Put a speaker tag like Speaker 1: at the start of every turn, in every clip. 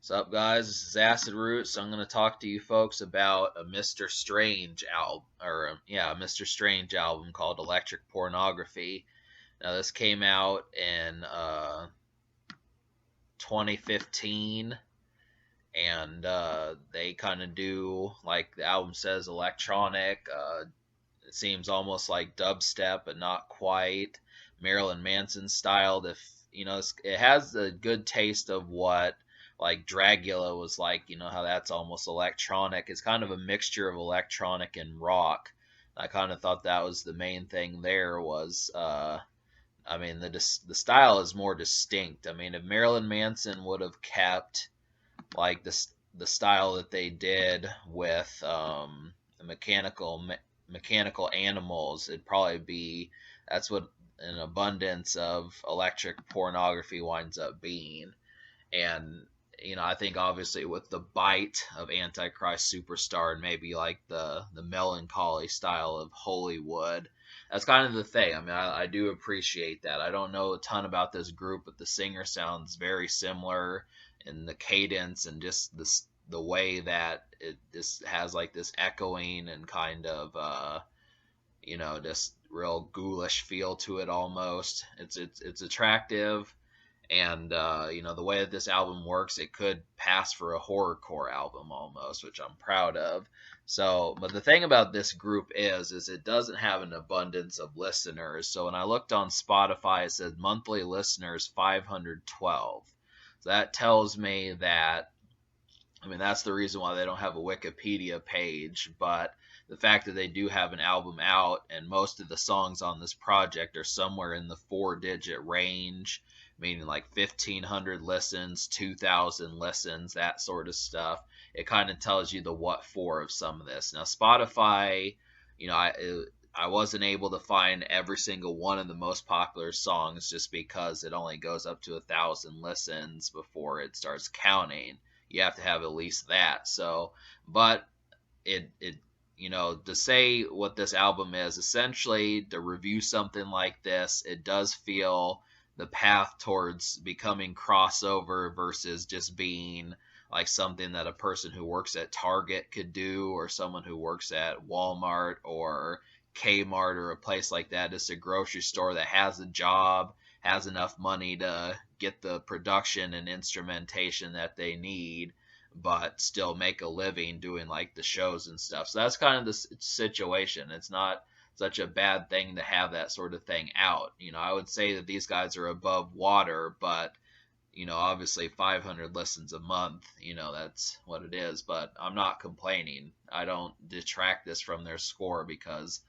Speaker 1: What's up, guys? This is Acid Roots. I'm going to talk to you folks about a Mr. Strange album, a Mr. Strange album called Electric Pornography. Now, this came out in 2015, and they kind of do, like the album says, electronic. It seems almost like dubstep, but not quite. Marilyn Manson styled. If it has a good taste of what like Dragula was like. You know how that's almost electronic. It's kind of a mixture of electronic and rock. I kind of thought that was the main thing. There was, the style is more distinct. I mean, if Marilyn Manson would have kept like the style that they did with the mechanical animals, it'd probably be that's what an abundance of electric pornography winds up being. And I think obviously with the bite of Antichrist Superstar and maybe like the melancholy style of Hollywood, that's kind of the thing. I mean, I do appreciate that. I don't know a ton about this group, but the singer sounds very similar in the cadence and just the way that it just has like this echoing and kind of just real ghoulish feel to it almost. It's attractive, and the way that this album works, it could pass for a horrorcore album almost, which I'm proud of. So, but the thing about this group is it doesn't have an abundance of listeners. So when I looked on Spotify, it said monthly listeners 512. So that tells me that, I mean, that's the reason why they don't have a Wikipedia page, but the fact that they do have an album out and most of the songs on this project are somewhere in the 4-digit range, meaning like 1,500 listens, 2,000 listens, that sort of stuff. It kind of tells you the what for of some of this. Now, Spotify, I wasn't able to find every single one of the most popular songs just because it only goes up to 1,000 listens before it starts counting. You have to have at least that. So, but it to say what this album is, essentially to review something like this, it does feel the path towards becoming crossover versus just being like something that a person who works at Target could do, or someone who works at Walmart or Kmart or a place like that. It's a grocery store that has a job, has enough money to get the production and instrumentation that they need, but still make a living doing like the shows and stuff. So that's kind of the situation. It's not such a bad thing to have that sort of thing out. I would say that these guys are above water, but obviously 500 listens a month, that's what it is. But I'm not complaining. I don't detract this from their score because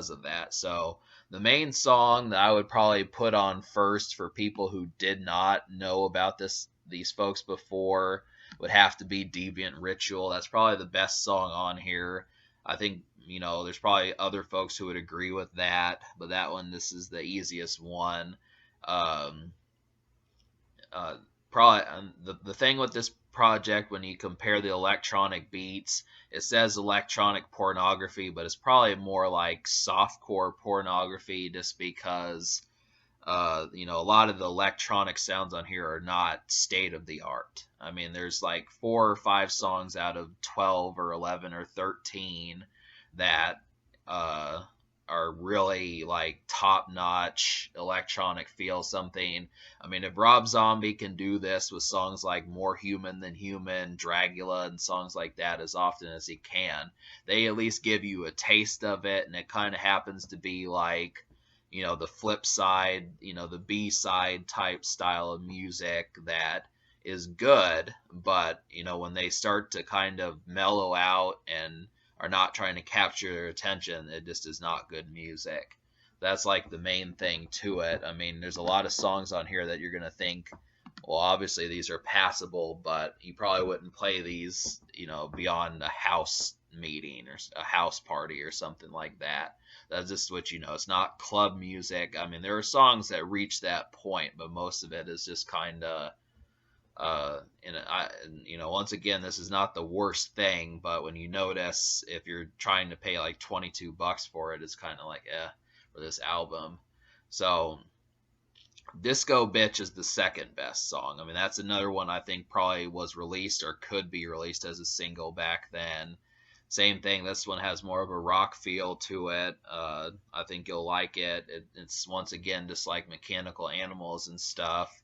Speaker 1: of that. So the main song that I would probably put on first for people who did not know about these folks before would have to be Deviant Ritual. That's probably the best song on here. I think, there's probably other folks who would agree with that, but this is the easiest one. Probably the thing with this project, when you compare the electronic beats, it says electronic pornography, but it's probably more like softcore pornography, just because a lot of the electronic sounds on here are not state of the art. I mean, there's like 4 or 5 songs out of 12 or 11 or 13 that are really like top notch electronic feel something. I mean, if Rob Zombie can do this with songs like More Human Than Human, Dragula, and songs like that as often as he can, they at least give you a taste of it, and it kind of happens to be like, the flip side, the B-side type style of music that is good, but, when they start to kind of mellow out and are not trying to capture their attention, it just is not good music. That's like the main thing to it. I mean, there's a lot of songs on here that you're going to think, well, obviously these are passable, but you probably wouldn't play these, beyond a house meeting or a house party or something like that. That's just what it's not club music. I mean, there are songs that reach that point, but most of it is just kind of once again, this is not the worst thing, but when you notice, if you're trying to pay like $22 for it, it's kind of like for this album. So Disco Bitch is the second best song. I mean, that's another one I think probably was released or could be released as a single back then. Same thing. This one has more of a rock feel to it. I think you'll like It's once again just like Mechanical Animals and stuff.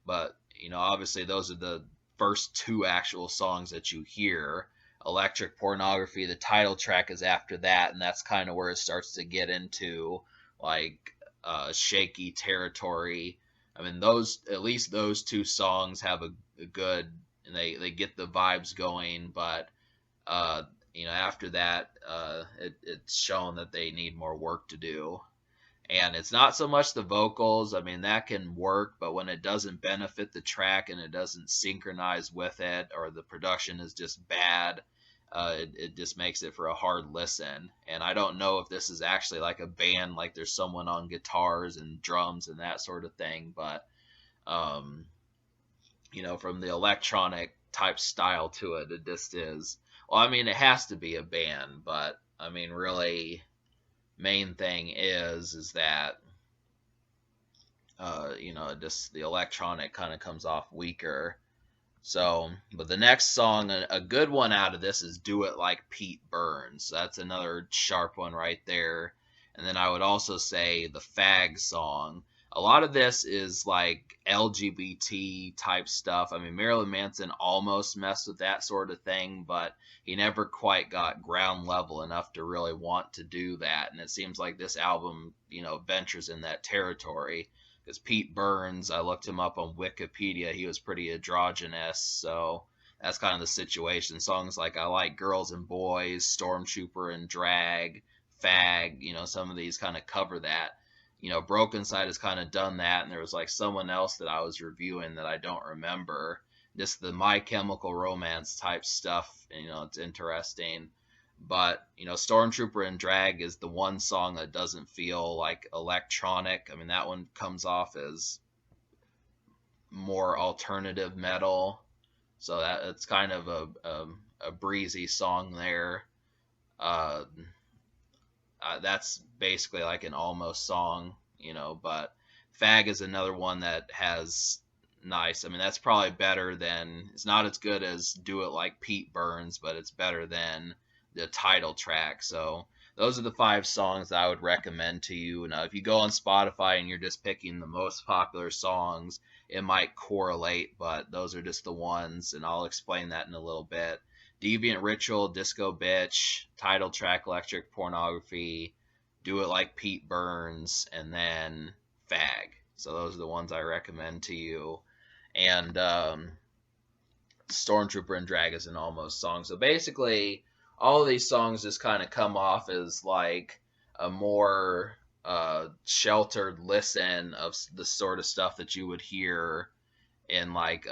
Speaker 1: But, obviously those are the first two actual songs that you hear. Electric Pornography, the title track is after that, and that's kind of where it starts to get into like shaky territory. I mean, at least those two songs have a good, and they get the vibes going. But uh, after that, it's shown that they need more work to do. And it's not so much the vocals. I mean, that can work, but when it doesn't benefit the track and it doesn't synchronize with it, or the production is just bad, it just makes it for a hard listen. And I don't know if this is actually like a band, like there's someone on guitars and drums and that sort of thing, but um, from the electronic type style to it, it just is. Well, I mean, it has to be a band, but I mean, really, main thing is that just the electronic kind of comes off weaker. So, but the next song, a good one out of this is "Do It Like Pete Burns." That's another sharp one right there. And then I would also say the Fag song. A lot of this is like LGBT type stuff. I mean, Marilyn Manson almost messed with that sort of thing, but he never quite got ground level enough to really want to do that. And it seems like this album, ventures in that territory, because Pete Burns, I looked him up on Wikipedia. He was pretty androgynous, so that's kind of the situation. Songs like "I Like Girls and Boys," "Stormtrooper and Drag," "Fag," some of these kind of cover that. Broken Side has kind of done that, and there was like someone else that I was reviewing that I don't remember. Just the My Chemical Romance type stuff, it's interesting. But, Stormtrooper and Drag is the one song that doesn't feel like electronic. I mean, that one comes off as more alternative metal. So it's kind of a breezy song there. Uh, that's basically like an almost song, but Fag is another one that has nice. I mean, that's probably better than, it's not as good as Do It Like Pete Burns, but it's better than the title track. So those are the 5 songs that I would recommend to you. Now, if you go on Spotify and you're just picking the most popular songs, it might correlate, but those are just the ones, and I'll explain that in a little bit. Deviant Ritual, Disco Bitch, title track Electric Pornography, Do It Like Pete Burns, and then Fag. So those are the ones I recommend to you. And Stormtrooper and Drag is an almost song. So basically, all of these songs just kind of come off as like a more sheltered listen of the sort of stuff that you would hear in like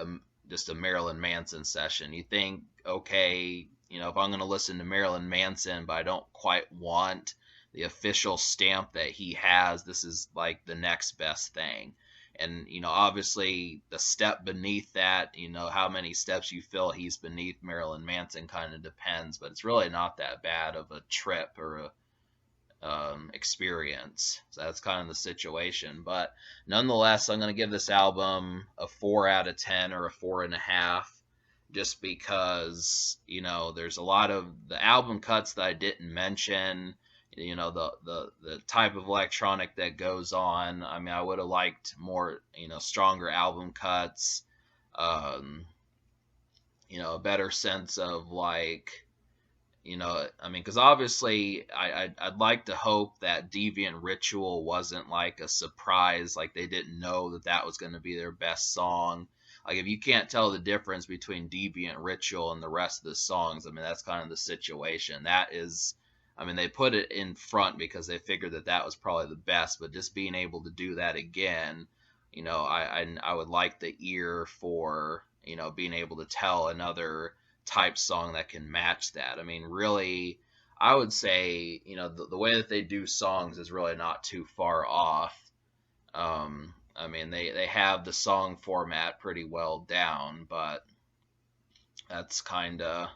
Speaker 1: just a Marilyn Manson session. You think, okay, if I'm going to listen to Marilyn Manson, but I don't quite want the official stamp that he has, this is like the next best thing. And, obviously the step beneath that, how many steps you feel he's beneath Marilyn Manson kind of depends, but it's really not that bad of a trip or a experience. So that's kind of the situation. But nonetheless, I'm going to give this album a 4 out of 10 or a 4.5, just because, there's a lot of the album cuts that I didn't mention. The type of electronic that goes on. I mean, I would have liked more, stronger album cuts. A better sense of like, I mean, because obviously I'd like to hope that Deviant Ritual wasn't like a surprise, like they didn't know that was going to be their best song. Like, if you can't tell the difference between Deviant Ritual and the rest of the songs, I mean, that's kind of the situation. That is, I mean, they put it in front because they figured that was probably the best, but just being able to do that again, I would like the ear for, being able to tell another type song that can match that. I mean, really, I would say, the way that they do songs is really not too far off. I mean, they have the song format pretty well down, but that's kind of,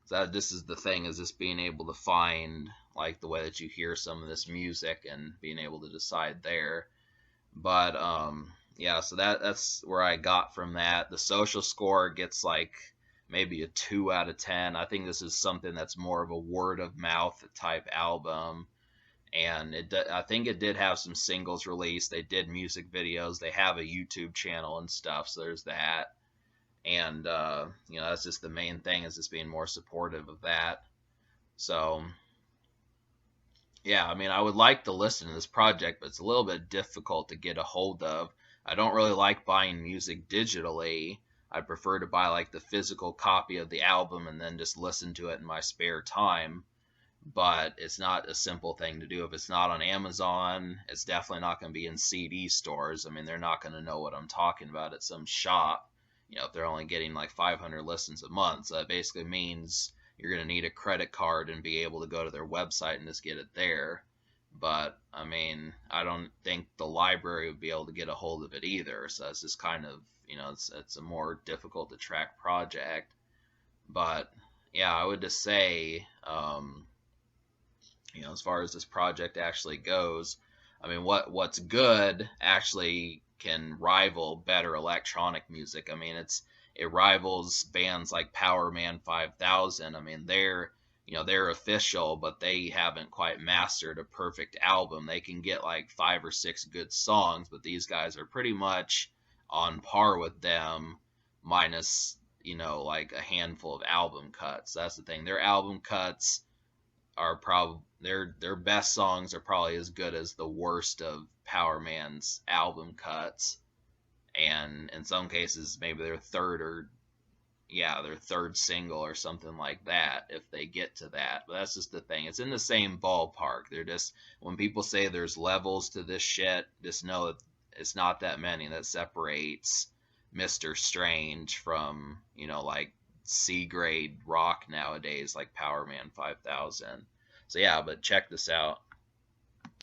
Speaker 1: that this is the thing, is just being able to find like the way that you hear some of this music and being able to decide there. But yeah, so that's where I got from that. The social score gets like maybe a 2 out of 10. I think this is something that's more of a word of mouth type album, and I think it did have some singles released. They did music videos. They have a YouTube channel and stuff. So there's that, and that's just the main thing, is just being more supportive of that. So yeah, I mean, I would like to listen to this project, but it's a little bit difficult to get a hold of. I don't really like buying music digitally. I prefer to buy like the physical copy of the album and then just listen to it in my spare time. But it's not a simple thing to do. If it's not on Amazon, it's definitely not going to be in CD stores. I mean, they're not going to know what I'm talking about at some shop, if they're only getting like 500 listens a month. So that basically means you're going to need a credit card and be able to go to their website and just get it there. But I mean, I don't think the library would be able to get a hold of it either. So it's just kind of, it's a more difficult to track project. But yeah, I would just say, as far as this project actually goes, I mean, what's good actually can rival better electronic music. I mean, it rivals bands like Power Man 5000. I mean, they're official, but they haven't quite mastered a perfect album. They can get like 5 or 6 good songs, but these guys are pretty much on par with them, minus like a handful of album cuts. That's the thing. Their album cuts are probably their best songs are probably as good as the worst of Power Man's album cuts, and in some cases maybe their third single or something like that, if they get to that. But that's just the thing. It's in the same ballpark. They're just, when people say there's levels to this shit, just know that it's not that many. That separates Mr. Strange from, like C grade rock nowadays, like Power Man 5000. So yeah, but check this out.